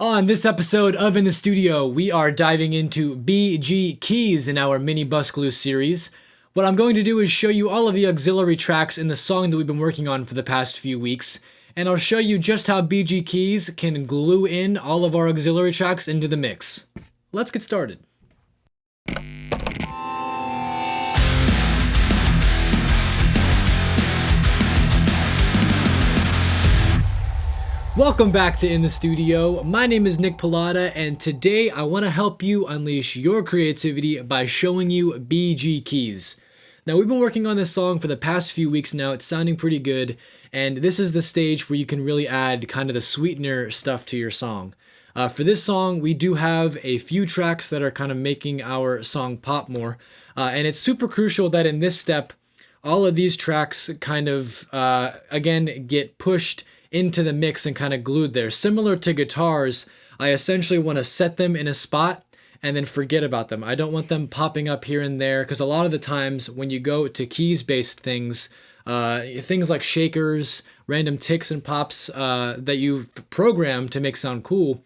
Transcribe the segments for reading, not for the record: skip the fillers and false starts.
On this episode of In the Studio, we are diving into BG keys in our mini bus glue series. What I'm going to do is show you all of the auxiliary tracks in the song that we've been working on for the past few weeks, and I'll show you just how BG keys can glue in all of our auxiliary tracks into the mix. Let's get started. Welcome back to In the Studio. My name is Nick Pilata, and today I want to help you unleash your creativity by showing you BG keys. Now, we've been working on this song for the past few weeks now. It's sounding pretty good, and this is the stage where you can really add kind of the sweetener stuff to your song. For this song, we do have a few tracks that are kind of making our song pop more, and it's super crucial that in this step, all of these tracks kind of, again, get pushed into the mix and kind of glued there. Similar to guitars, I essentially want to set them in a spot and then forget about them. I don't want them popping up here and there, because a lot of the times when you go to keys-based things, things like shakers, random ticks and pops that you've programmed to make sound cool,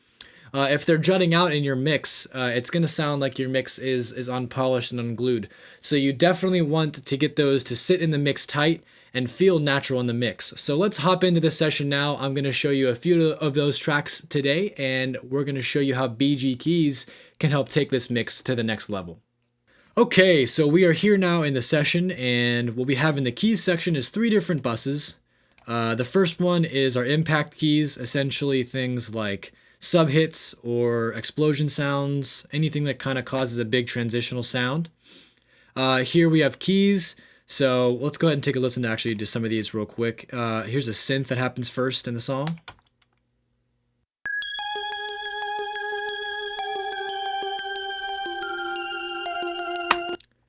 if they're jutting out in your mix, it's going to sound like your mix is unpolished and unglued. So you definitely want to get those to sit in the mix tight and feel natural in the mix. So let's hop into this session now. I'm going to show you a few of those tracks today, and we're going to show you how BG keys can help take this mix to the next level. Okay, so we are here now in the session, and what we have in the keys section is 3 different buses. The first one is our impact keys, essentially things like sub-hits or explosion sounds, anything that kind of causes a big transitional sound. Here we have keys. So let's go ahead and take a listen to actually some of these real quick. Here's a synth that happens first in the song.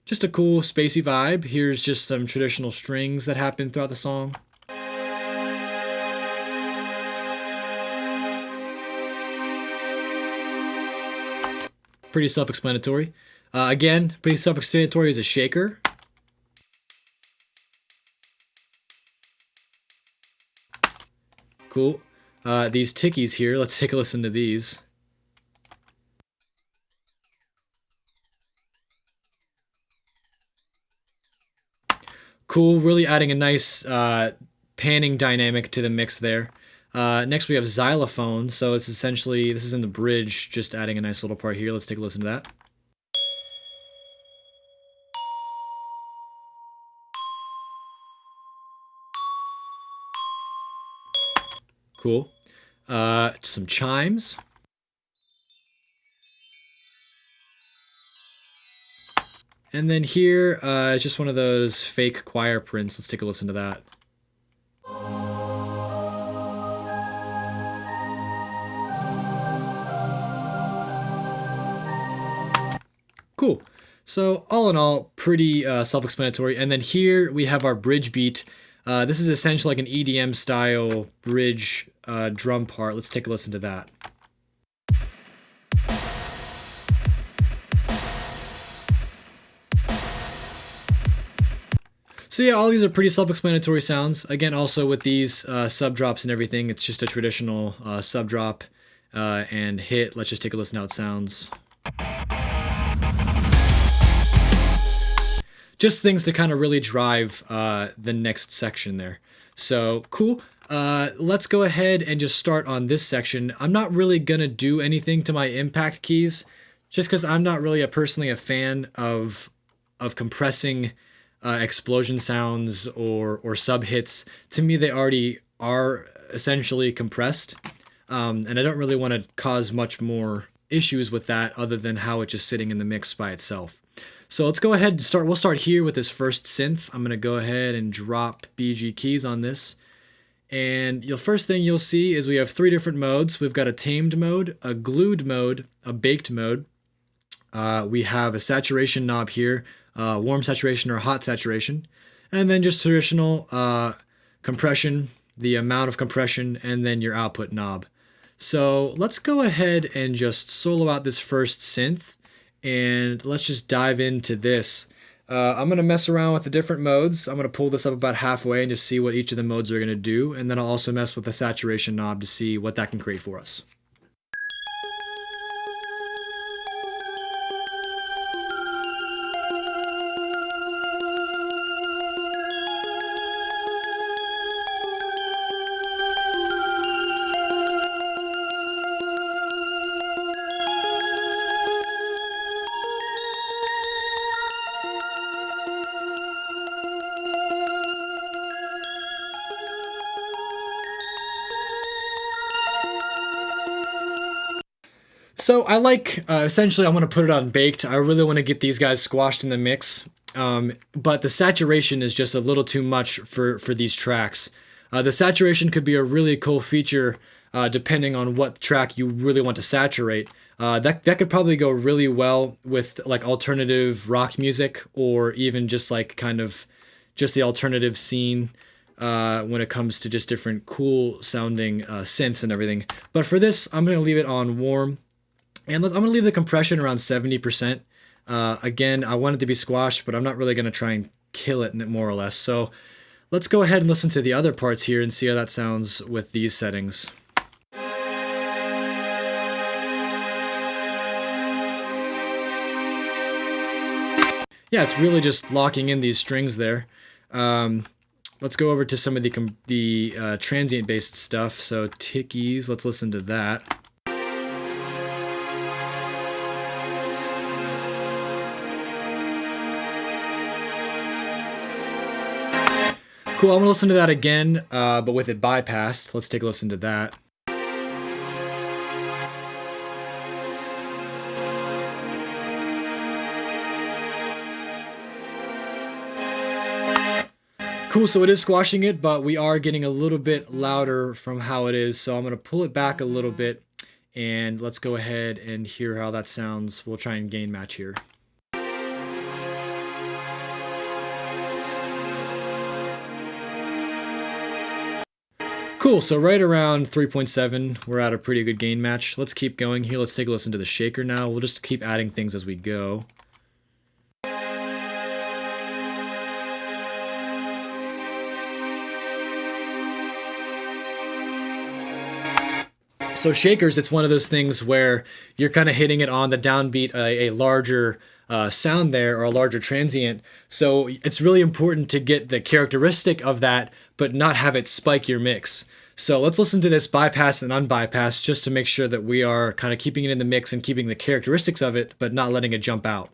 Just a cool spacey vibe. Here's just some traditional strings that happen throughout the song. Pretty self-explanatory. Again, pretty self-explanatory is a shaker. Cool. These tickies here, let's take a listen to these. Cool, really adding a nice panning dynamic to the mix there. Next we have xylophone, so it's essentially, this is in the bridge, just adding a nice little part here. Let's take a listen to that. Cool. Some chimes. And then here, just one of those fake choir prints. Let's take a listen to that. Cool. So all in all, pretty self-explanatory. And then here we have our bridge beat. This is essentially like an EDM style bridge drum part. Let's take a listen to that. So yeah, all these are pretty self-explanatory sounds. Again, also with these sub drops and everything, it's just a traditional sub drop and hit. Let's just take a listen to how it sounds. Just things to kind of really drive the next section there. So cool. Let's go ahead and just start on this section. I'm not really going to do anything to my impact keys, just because I'm not really personally a fan of compressing explosion sounds or sub hits. To me, they already are essentially compressed, and I don't really want to cause much more issues with that other than how it's just sitting in the mix by itself. So let's go ahead and start. We'll start here with this first synth. I'm going to go ahead and drop BG keys on this. And the first thing you'll see is we have 3 different modes. We've got a tamed mode, a glued mode, a baked mode. We have a saturation knob here, warm saturation or hot saturation. And then just traditional compression, the amount of compression, and then your output knob. So let's go ahead and just solo out this first synth. And let's just dive into this. I'm going to mess around with the different modes. I'm going to pull this up about halfway and just see what each of the modes are going to do. And then I'll also mess with the saturation knob to see what that can create for us. So I like, essentially I want to put it on baked. I really want to get these guys squashed in the mix. But the saturation is just a little too much for these tracks. The saturation could be a really cool feature depending on what track you really want to saturate. That could probably go really well with like alternative rock music, or even just like kind of just the alternative scene when it comes to just different cool sounding synths and everything. But for this, I'm going to leave it on warm. And I'm going to leave the compression around 70%. Again, I want it to be squashed, but I'm not really going to try and kill it more or less. So let's go ahead and listen to the other parts here and see how that sounds with these settings. Yeah, it's really just locking in these strings there. Let's go over to some of the transient-based stuff. So tickies, let's listen to that. Cool, I'm gonna listen to that again, but with it bypassed. Let's take a listen to that. Cool, so it is squashing it, but we are getting a little bit louder from how it is, so I'm gonna pull it back a little bit, and let's go ahead and hear how that sounds. We'll try and gain match here. Cool, so right around 3.7, we're at a pretty good gain match. Let's keep going here. Let's take a listen to the shaker now. We'll just keep adding things as we go. So shakers, it's one of those things where you're kind of hitting it on the downbeat, a larger sound there, or a larger transient. So it's really important to get the characteristic of that, but not have it spike your mix. So let's listen to this bypass and unbypass just to make sure that we are kind of keeping it in the mix and keeping the characteristics of it, but not letting it jump out.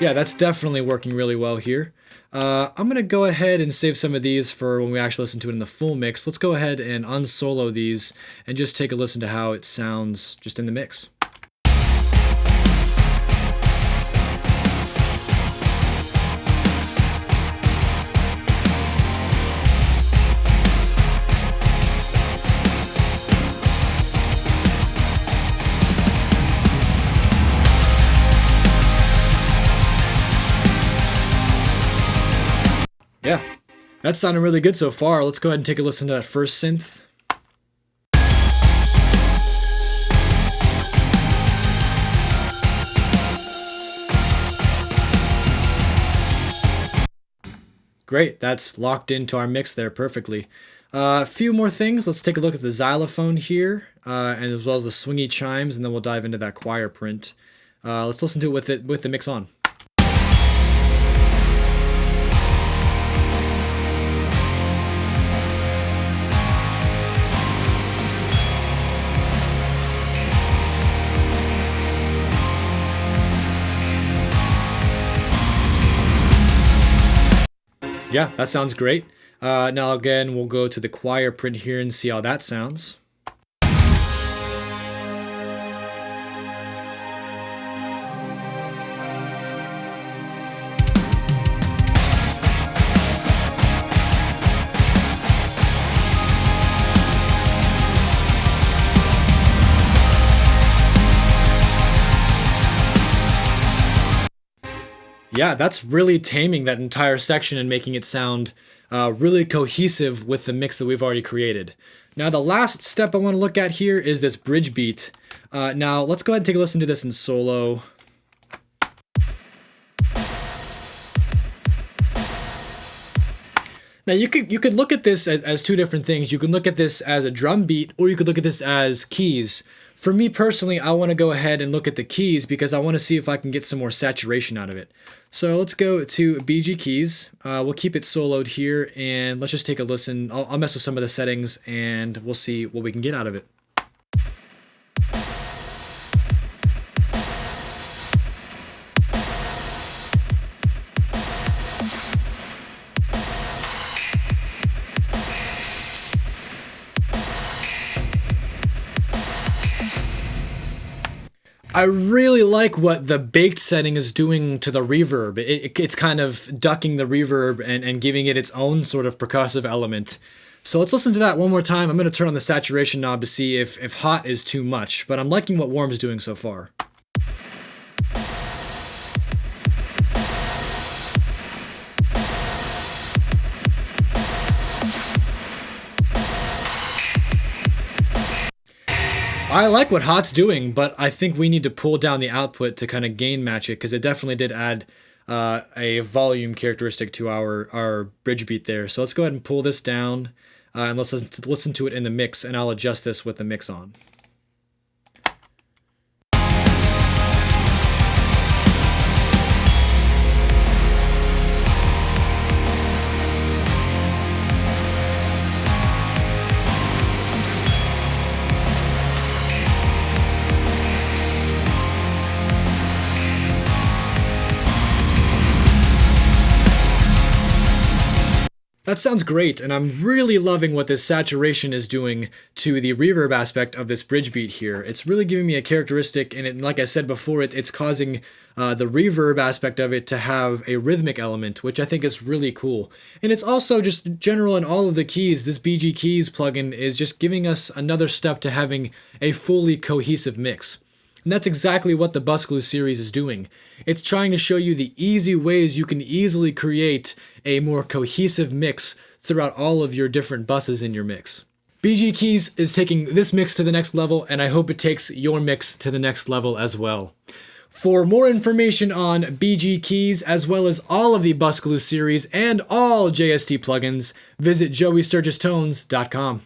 Yeah, that's definitely working really well here. I'm going to go ahead and save some of these for when we actually listen to it in the full mix. Let's go ahead and unsolo these and just take a listen to how it sounds just in the mix. Yeah, that's sounding really good so far. Let's go ahead and take a listen to that first synth. Great, that's locked into our mix there perfectly. A few more things. Let's take a look at the xylophone here, and as well as the swingy chimes, and then we'll dive into that choir print. Let's listen to it with the mix on. Yeah, that sounds great. Now again, we'll go to the choir print here and see how that sounds. Yeah, that's really taming that entire section and making it sound really cohesive with the mix that we've already created. Now, the last step I want to look at here is this bridge beat. Now, let's go ahead and take a listen to this in solo. Now, you could look at this as two different things. You can look at this as a drum beat, or you could look at this as keys. For me personally, I want to go ahead and look at the keys because I want to see if I can get some more saturation out of it. So let's go to BG keys. We'll keep it soloed here, and let's just take a listen. I'll mess with some of the settings, and we'll see what we can get out of it. I really like what the baked setting is doing to the reverb. It's kind of ducking the reverb and giving it its own sort of percussive element. So let's listen to that one more time. I'm going to turn on the saturation knob to see if hot is too much, but I'm liking what warm is doing so far. I like what hot's doing, but I think we need to pull down the output to kind of gain match it, because it definitely did add a volume characteristic to our bridge beat there. So let's go ahead and pull this down, and let's listen to it in the mix, and I'll adjust this with the mix on. That sounds great, and I'm really loving what this saturation is doing to the reverb aspect of this bridge beat here. It's really giving me a characteristic, and like I said before, it's causing the reverb aspect of it to have a rhythmic element, which I think is really cool. And it's also just general in all of the keys. This BG Keys plugin is just giving us another step to having a fully cohesive mix. And that's exactly what the Bus Glue series is doing. It's trying to show you the easy ways you can easily create a more cohesive mix throughout all of your different buses in your mix. BG Keys is taking this mix to the next level, and I hope it takes your mix to the next level as well. For more information on BG Keys, as well as all of the Bus Glue series and all JST plugins, visit joeysturgistones.com.